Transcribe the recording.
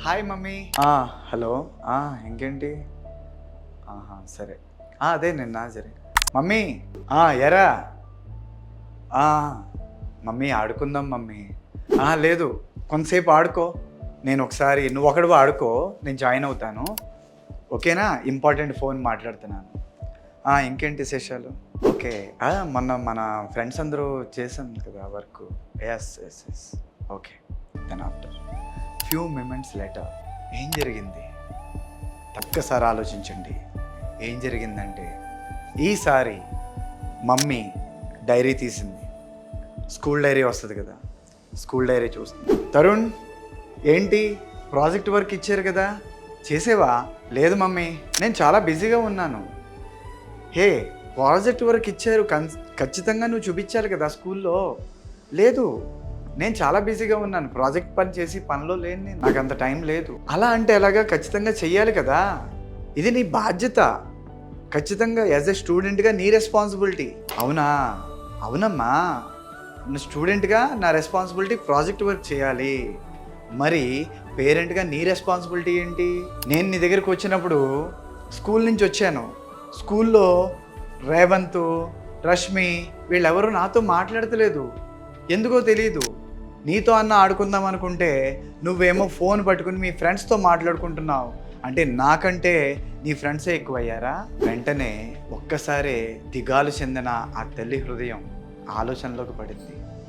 Hi mummy. Hello. ఇంకేంటి? సరే. అదే నిన్న సరే మమ్మీ. ఎరా. ఆ, మమ్మీ ఆడుకుందాం మమ్మీ. లేదు, కొంతసేపు ఆడుకో. నేను ఒకసారి నువ్వు ఒకడు ఆడుకో, నేను జాయిన్ అవుతాను. ఓకేనా? ఇంపార్టెంట్ ఫోన్ మాట్లాడుతున్నాను. ఇంకేంటి విశేషాలు? ఓకే. మొన్న మన ఫ్రెండ్స్ అందరూ చేసాం కదా work. Yes. Okay. Then after few minutes later ఏం జరిగింది? ఒక్కసారి ఆలోచించండి. ఏం జరిగిందంటే ఈసారి మమ్మీ డైరీ తీసింది. స్కూల్ డైరీ వస్తుంది కదా, స్కూల్ డైరీ చూస్తుంది. తరుణ్, ఏంటి ప్రాజెక్ట్ వర్క్ ఇచ్చారు కదా, చేసేవా? లేదు మమ్మీ, నేను చాలా బిజీగా ఉన్నాను. హే, ప్రాజెక్ట్ వర్క్ ఇచ్చారు, ఖచ్చితంగా నువ్వు చూపించాలి కదా స్కూల్లో. లేదు, నేను చాలా బిజీగా ఉన్నాను, ప్రాజెక్ట్ పని చేసి పనిలో లేని నేను, నాకు అంత టైం లేదు. అలా అంటే ఎలాగా? ఖచ్చితంగా చెయ్యాలి కదా, ఇది నీ బాధ్యత. ఖచ్చితంగా యాజ్ ఎ స్టూడెంట్గా నీ రెస్పాన్సిబిలిటీ. అవునా? అవునమ్మా, స్టూడెంట్గా నా రెస్పాన్సిబిలిటీ ప్రాజెక్ట్ వర్క్ చేయాలి. మరి పేరెంట్గా నీ రెస్పాన్సిబిలిటీ ఏంటి? నేను నీ దగ్గరికి వచ్చినప్పుడు స్కూల్ నుంచి వచ్చాను. స్కూల్లో రేవంత్, రష్మి వీళ్ళెవరూ నాతో మాట్లాడతలేదు. ఎందుకో తెలియదు. నీతో అన్న ఆడుకుందాం అనుకుంటే నువ్వేమో ఫోన్ పట్టుకుని మీ ఫ్రెండ్స్తో మాట్లాడుకుంటున్నావు. అంటే నాకంటే నీ ఫ్రెండ్సే ఎక్కువయ్యారా? వెంటనే ఒక్కసారే దిగాలు చెందిన ఆ తల్లి హృదయం ఆలోచనలోకి పడింది.